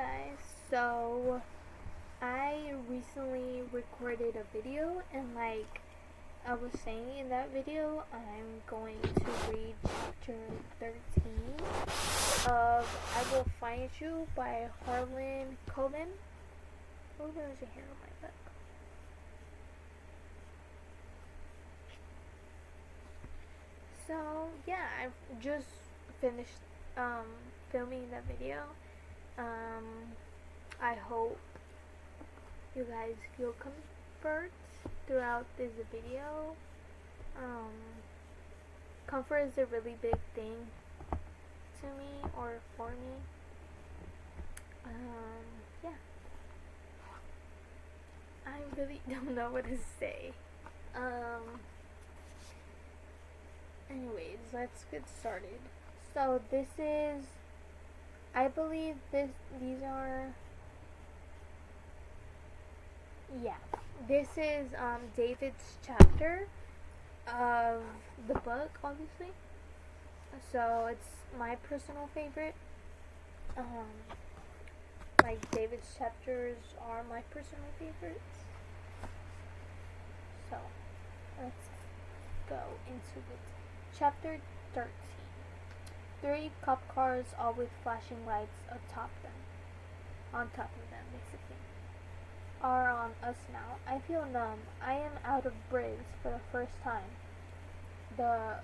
guys, so I recently recorded a video, and like I was saying in that video, I'm going to read chapter 13 of I Will Find You by Harlan Coben. Oh, there's a hair on my back. So yeah, I've just finished filming that video. I hope you guys feel comfort throughout this video. Comfort is a really big thing to me, or for me. Yeah. I really don't know what to say. Anyways, let's get started. So this is, I believe these are, this is David's chapter of the book, obviously. So it's my personal favorite. Like David's chapters are my personal favorites. So let's go into it. Chapter 13. 3 cop cars, all with flashing lights on top of them, basically, are on us now. I feel numb. I am out of Briggs for the first time. The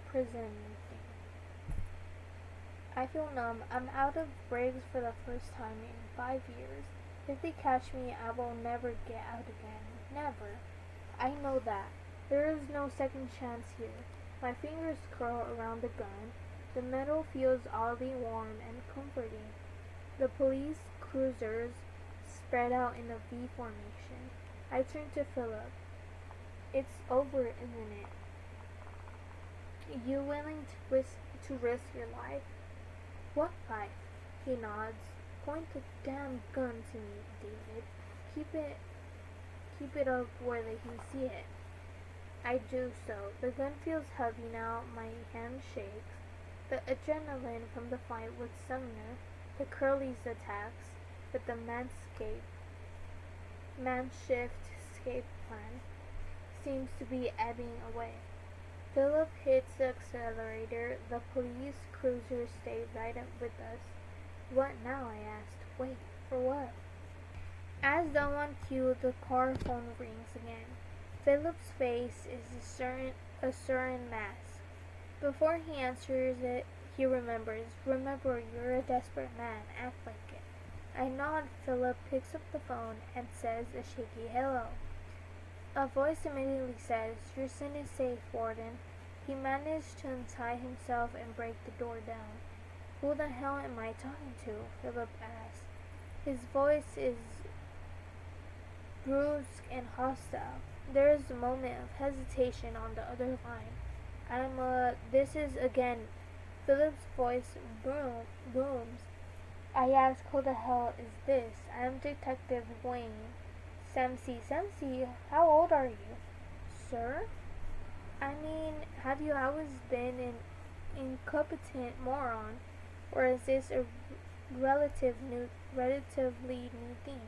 prison thing. I feel numb. I'm out of Briggs for the first time in 5 years. If they catch me, I will never get out again. Never. I know that. There is no second chance here. My fingers curl around the gun. The metal feels oddly warm and comforting. The police cruisers spread out in a V formation. I turn to Philip. It's over, isn't it? You willing to risk your life? What life? He nods. Point the damn gun to me, David. Keep it up where they can see it. I do so. The gun feels heavy now. My hand shakes. The adrenaline from the fight with Sumner, the Curly's attacks, but the man-shift escape plan seems to be ebbing away. Philip hits the accelerator. The police cruisers stay right up with us. What now? I asked. Wait, for what? As though on cue, the car phone rings again. Philip's face is a certain mask. Before he answers it, he remembers. Remember, you're a desperate man. Act like it. I nod. Philip picks up the phone and says a shaky hello. A voice immediately says, Your son is safe, Warden. He managed to untie himself and break the door down. Who the hell am I talking to? Philip asks. His voice is brusque and hostile. There is a moment of hesitation on the other line. This is again. Philip's voice booms. I ask, who the hell is this? I am Detective Wayne. Samsi, how old are you? Sir? I mean, have you always been an incompetent moron? Or is this a relatively new thing?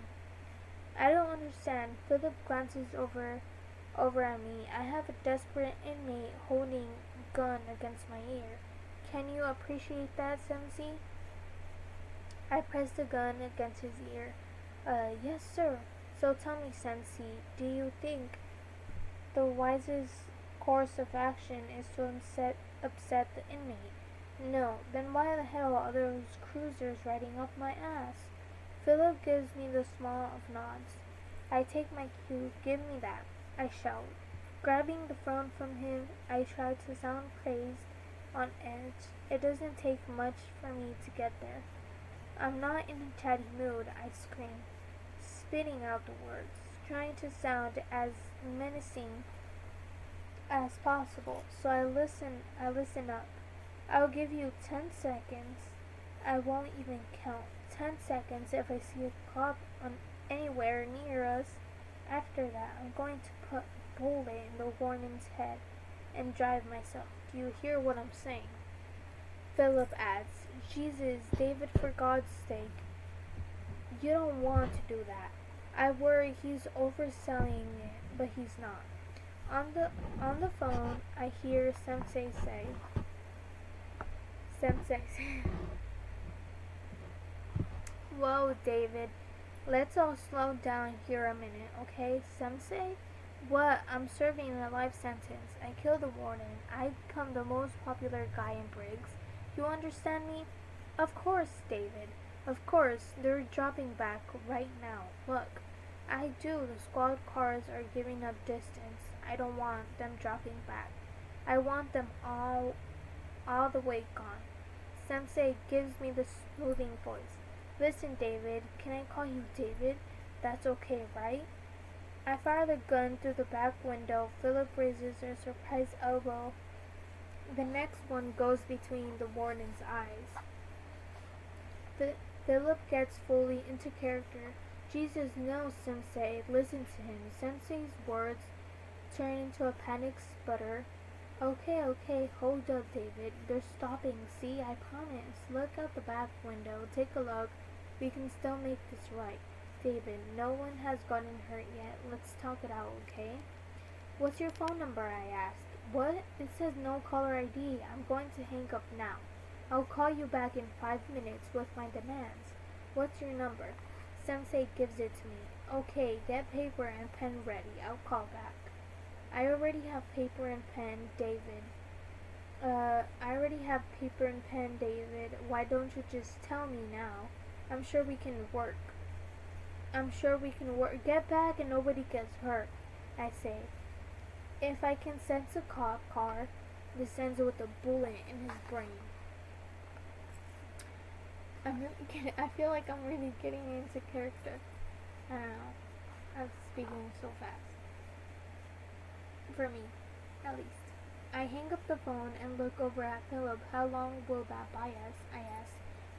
I don't understand. Philip glances over at me. I have a desperate inmate holding a gun against my ear. Can you appreciate that, Samsi? I press the gun against his ear. Yes, sir. So tell me, Samsi, do you think the wisest course of action is to upset the inmate? No. Then why the hell are those cruisers riding up my ass? Philip gives me the small of nods. I take my cue. Give me that, I shout. Grabbing the phone from him, I try to sound crazed, on edge. It doesn't take much for me to get there. I'm not in a chatty mood, I scream, spitting out the words, trying to sound as menacing as possible. So I listen up. I'll give you 10 seconds. I won't even count. 10 seconds if I see a cop anywhere near us. After that, I'm going to put a bullet in the warden's head and drive myself. Do you hear what I'm saying? Philip adds, Jesus, David, for God's sake, you don't want to do that. I worry he's overselling it, but he's not. On the phone, I hear Sensei say, whoa, David, let's all slow down here a minute, okay? Sensei? What? I'm serving a life sentence. I killed the warden. I become the most popular guy in Briggs. You understand me? Of course, David. Of course, they're dropping back right now. Look, I do. The squad cars are giving up distance. I don't want them dropping back. I want them all the way gone. Sensei gives me the smoothing voice. Listen, David. Can I call you David? That's okay, right? I fire the gun through the back window. Philip raises a surprised elbow. The next one goes between the warden's eyes. Philip gets fully into character. Jesus, no, Sensei. Listen to him. Sensei's words turn into a panicked sputter. Okay, hold up, David. They're stopping. See, I promise. Look out the back window. Take a look. We can still make this right. David, no one has gotten hurt yet. Let's talk it out, okay? What's your phone number? I asked. What? It says no caller ID. I'm going to hang up now. I'll call you back in 5 minutes with my demands. What's your number? Sensei gives it to me. Okay, get paper and pen ready. I'll call back. I already have paper and pen, David. Why don't you just tell me now? I'm sure we can work. Get back and nobody gets hurt, I say. If I can sense a cop car, this ends with a bullet in his brain. I feel like I'm really getting into character. I don't know. I'm speaking so fast. For me, at least. I hang up the phone and look over at Philip. How long will that buy us? I ask.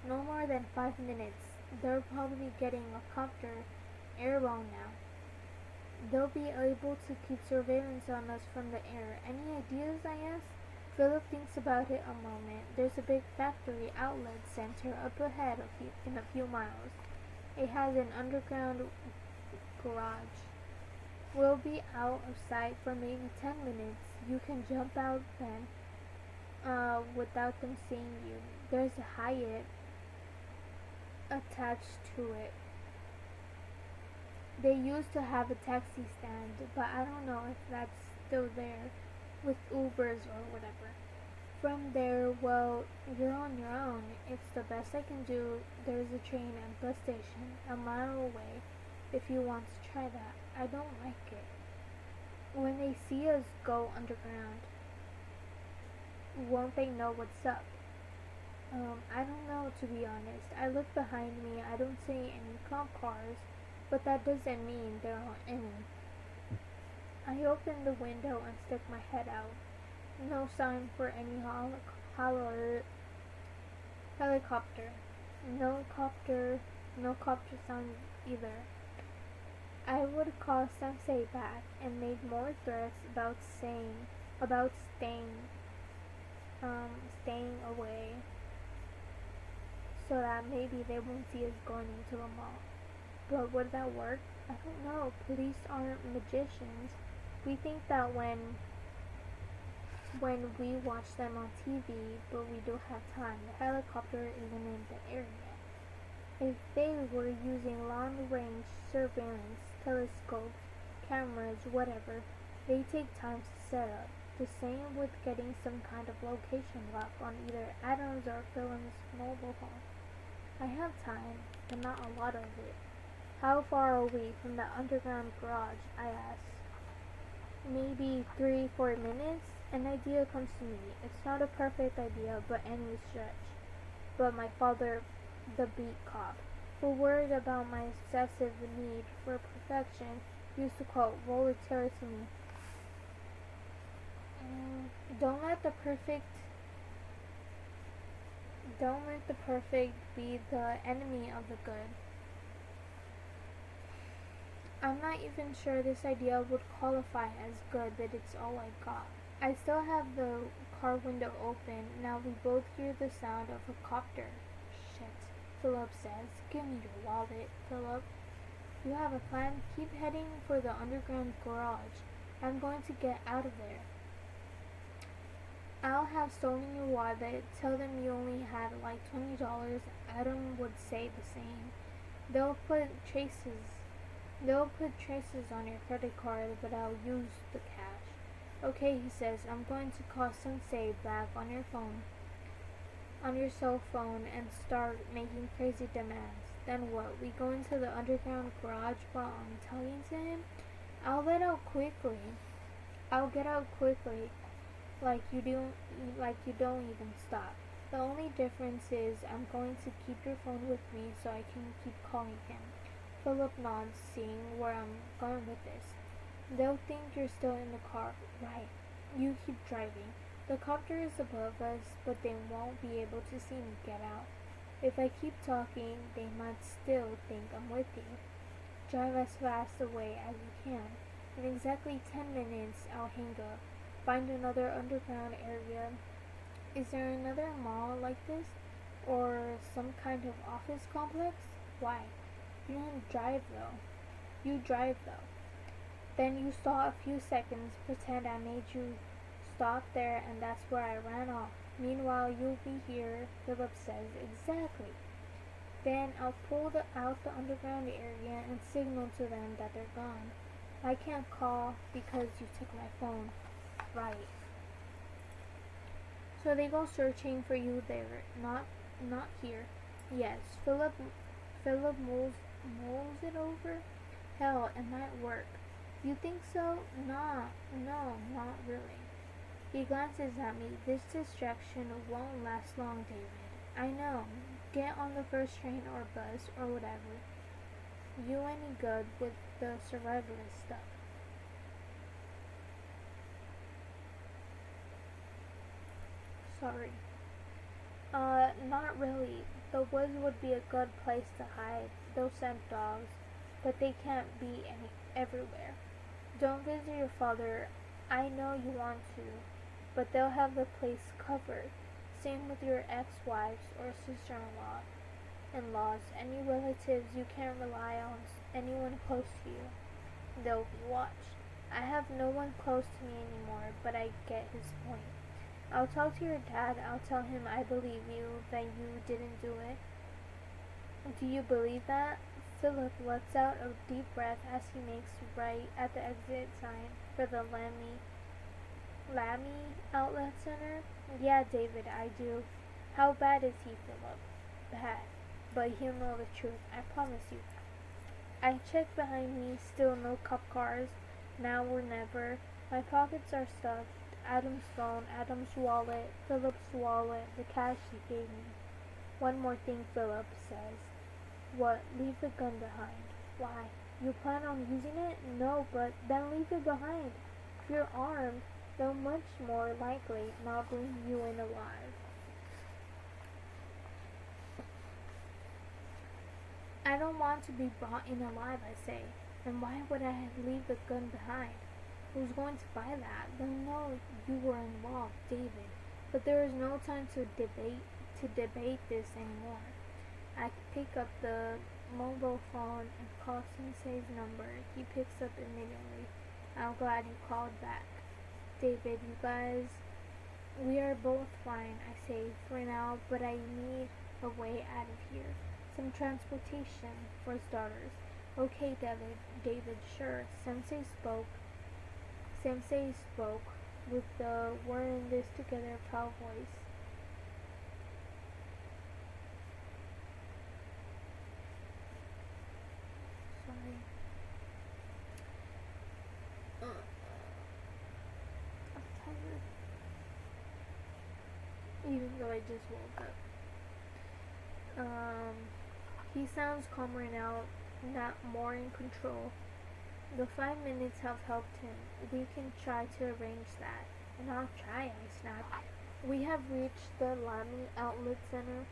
No more than 5 minutes. They're probably getting a copter airborne now. They'll be able to keep surveillance on us from the air. Any ideas? I ask. Philip thinks about it a moment. There's a big factory outlet center up ahead in a few miles. It has an underground garage. We'll be out of sight for maybe 10 minutes. You can jump out then without them seeing you. There's a Hyatt attached to it. They used to have a taxi stand, but I don't know if that's still there with Ubers or whatever. From there, well, you're on your own. It's the best I can do. There's a train and bus station a mile away if you want to try that. I don't like it. When they see us go underground, won't they know what's up? I don't know, to be honest. I look behind me. I don't see any cop cars, but that doesn't mean there aren't any. I open the window and stick my head out. No sign for any helicopter. No copter sound either. I would call Sensei back and made more threats about staying away, so that maybe they won't see us going into the mall. But would that work? I don't know. Police aren't magicians. We think that when we watch them on TV, but we do have time. The helicopter isn't in the area. If they were using long-range surveillance, telescopes, cameras, whatever, they take time to set up. The same with getting some kind of location lock on either Adam's or Philip's mobile phone. I have time, but not a lot of it. How far are we from the underground garage? I asked. Maybe 3-4 minutes? An idea comes to me. It's not a perfect idea, but any stretch. But my father, the beat cop, who worried about my excessive need for perfection, used to quote Voltaire to me. Don't let the perfect be the enemy of the good. I'm not even sure this idea would qualify as good, but it's all I got. I still have the car window open. Now we both hear the sound of a copter. Shit, Philip says. Give me your wallet, Philip. You have a plan? Keep heading for the underground garage. I'm going to get out of there. I'll have stolen your wallet. Tell them you only had like $20. Adam would say the same. They'll put traces. They'll put traces on your credit card, but I'll use the cash. Okay, he says. I'm going to call Sensei back on your cell phone, and start making crazy demands. Then what? We go into the underground garage while I'm talking to him? I'll get out quickly. Like you don't even stop. The only difference is I'm going to keep your phone with me so I can keep calling him. Philip nods, seeing where I'm going with this. They'll think you're still in the car. Right. You keep driving. The copter is above us, but they won't be able to see me get out. If I keep talking, they might still think I'm with you. Drive as fast away as you can. In exactly 10 minutes, I'll hang up. Find another underground area. Is there another mall like this? Or some kind of office complex? Why? You don't drive though. You drive though. Then you stall a few seconds, pretend I made you stop there, and that's where I ran off. Meanwhile, you'll be here, Philip says. Exactly. Then I'll pull out the underground area and signal to them that they're gone. I can't call because you took my phone. Right. So they go searching for you there, not here. Yes, Philip mulls it over. Hell, it might work. You think so? Nah, no, not really. He glances at me. This distraction won't last long, David. I know. Get on the first train or bus or whatever. You any good with the survivalist stuff? Sorry. Not really. The woods would be a good place to hide. They'll send dogs, but they can't be everywhere. Don't visit your father. I know you want to, but they'll have the place covered. Same with your ex-wives or sister-in-laws, any relatives you can't rely on, anyone close to you. They'll be watched. I have no one close to me anymore, but I get his point. I'll talk to your dad. I'll tell him I believe you, that you didn't do it. Do you believe that? Philip lets out a deep breath as he makes right at the exit sign for the Lammy Outlet Center. Yeah, David, I do. How bad is he, Philip? Bad. But he'll know the truth. I promise you that. I check behind me. Still no cop cars. Now or never. My pockets are stuffed. Adam's phone, Adam's wallet, Philip's wallet, the cash he gave me. One more thing, Philip says. What? Leave the gun behind. Why? You plan on using it? No, but then leave it behind. If you're armed, they'll much more likely not bring you in alive. I don't want to be brought in alive, I say. And why would I leave the gun behind? Who's going to buy that? They'll know you were involved, David. But there is no time to debate this anymore. I pick up the mobile phone and call Sensei's number. He picks up immediately. I'm glad you called back. David, you guys, we are both fine, I say, for now, but I need a way out of here. Some transportation for starters. Okay, David, sure. Sensei spoke with the we're in this together proud voice. Sorry. I'm tired. Even though I just woke up. He sounds calmer now, not more in control. The 5 minutes have helped him. We can try to arrange that. And I'll try, I snapped. We have reached the Lammy Outlet Center.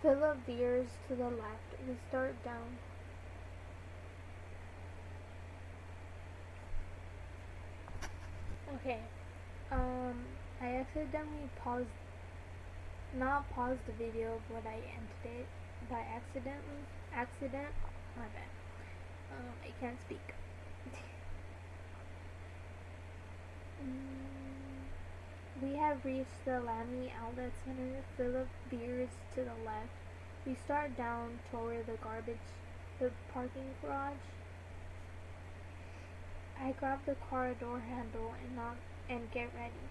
Philip veers to the left. We start down. Okay. I accidentally not paused the video, but I ended it by accident. My bad. I can't speak. We have reached the Lamy Outlet Center. Philip veers to the left. We start down toward the parking garage. I grab the car door handle and get ready.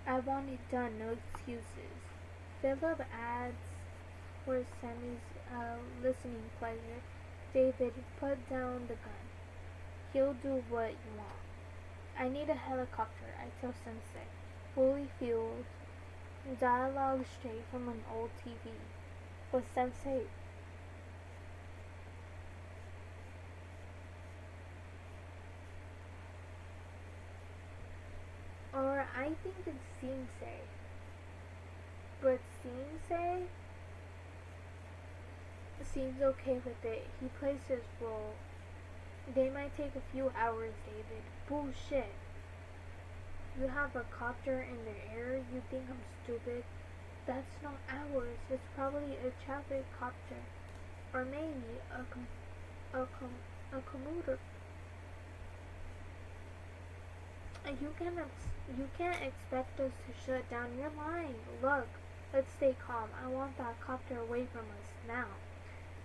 I want it done, no excuses. Philip adds for Sammy's listening pleasure. David, put down the gun. He'll do what you want. I need a helicopter, I tell Sensei. Fully fueled. Dialogue straight from an old TV. But Sensei, or I think it's Sensei. But Sensei seems okay with it. He plays his role. They might take a few hours, David. Bullshit. You have a copter in the air? You think I'm stupid? That's not ours. It's probably a traffic copter. Or maybe a commuter. You can't expect us to shut down. You're lying. Look, let's stay calm. I want that copter away from us now.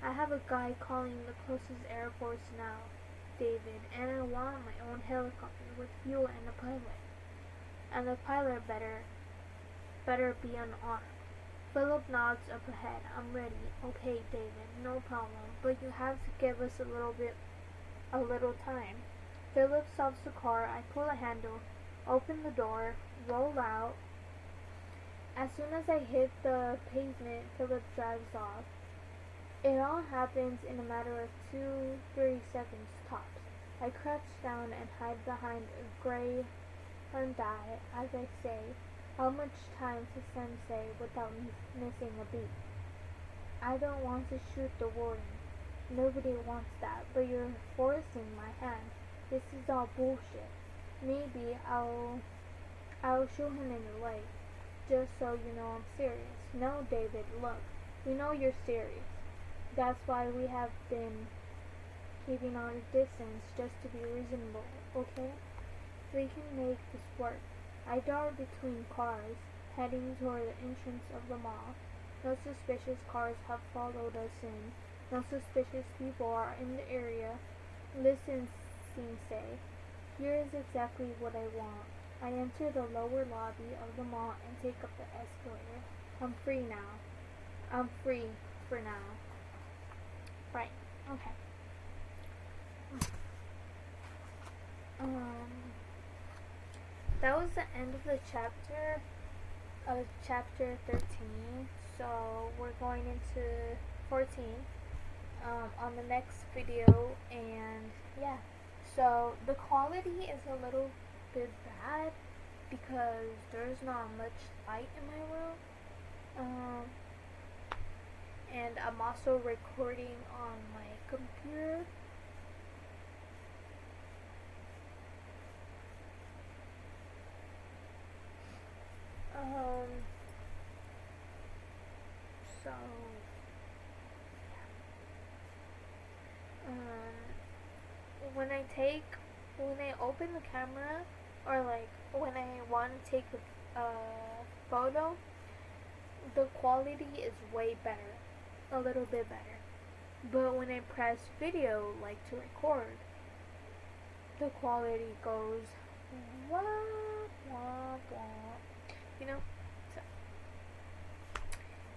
I have a guy calling the closest Air Force now, David, and I want my own helicopter with fuel and a pilot. And the pilot better be unarmed. Philip nods up ahead. I'm ready. Okay, David, no problem. But you have to give us a little time. Philip stops the car. I pull a handle, open the door, roll out. As soon as I hit the pavement, Philip drives off. It all happens in a matter of 2-3 seconds tops. I crouch down and hide behind a gray Hyundai as I say, how much time to Sensei without missing a beat. I don't want to shoot the warden. Nobody wants that, but you're forcing my hand. This is all bullshit. Maybe I'll shoot him in the leg, just so you know I'm serious. No, David, look, we know you're serious. That's why we have been keeping our distance, just to be reasonable, okay? We can make this work. I dart between cars, heading toward the entrance of the mall. No suspicious cars have followed us in. No suspicious people are in the area. Listen, Sensei, here is exactly what I want. I enter the lower lobby of the mall and take up the escalator. I'm free now. I'm free for now. Right. Okay. That was the end of the chapter of chapter 13. So we're going into 14 on the next video, and yeah. So the quality is a little bit bad because there's not much light in my room. And I'm also recording on my computer. So when I open the camera, or like when I want to take a photo, the quality is way better, a little bit better. But when I press video, like to record, the quality goes wah wah wah, you know. So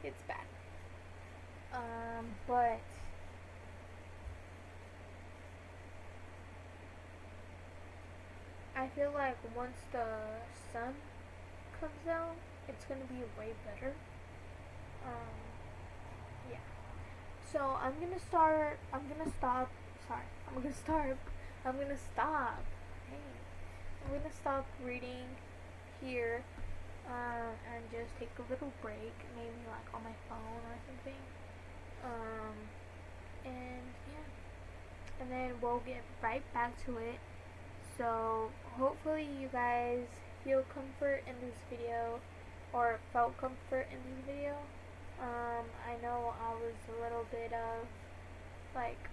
it's bad. But I feel like once the sun comes out, it's gonna be way better. Yeah. So I'm gonna stop. Sorry. I'm gonna start. I'm gonna stop. Hey. I'm gonna stop reading here, and just take a little break, maybe like on my phone or something. And yeah. And then we'll get right back to it. So hopefully you guys feel comfort in this video or felt comfort in this video. I know I was a little bit of like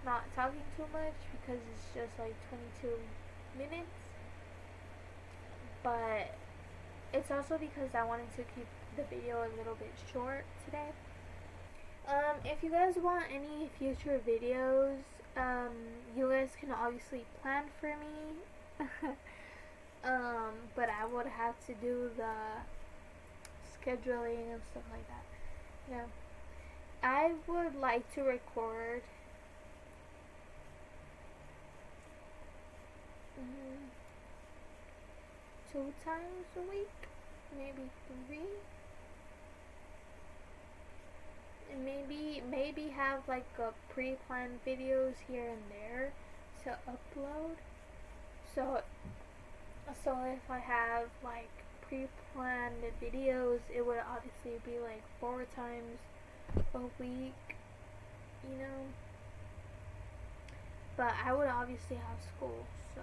not talking too much because it's just like 22 minutes, but it's also because I wanted to keep the video a little bit short today. If you guys want any future videos, you guys can obviously plan for me. But I would have to do the scheduling and stuff like that. Yeah. I would like to record mm, 2 times a week, maybe 3. And maybe have like a pre-planned videos here and there to upload. So if I have like pre-planned videos, it would obviously be like 4 times a week, you know. But I would obviously have school, so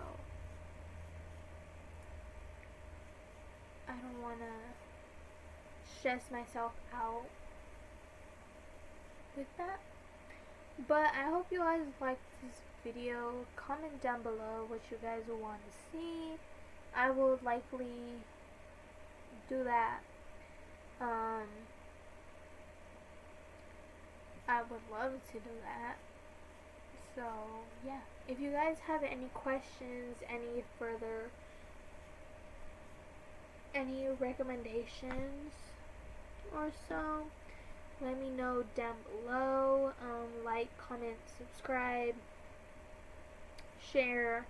I don't want to stress myself out with that. But I hope you guys liked this video. Comment down below what you guys want to see. I will likely do that. I would love to do that. So yeah, if you guys have any questions, any recommendations or so, let me know down below. Like, comment, subscribe, share,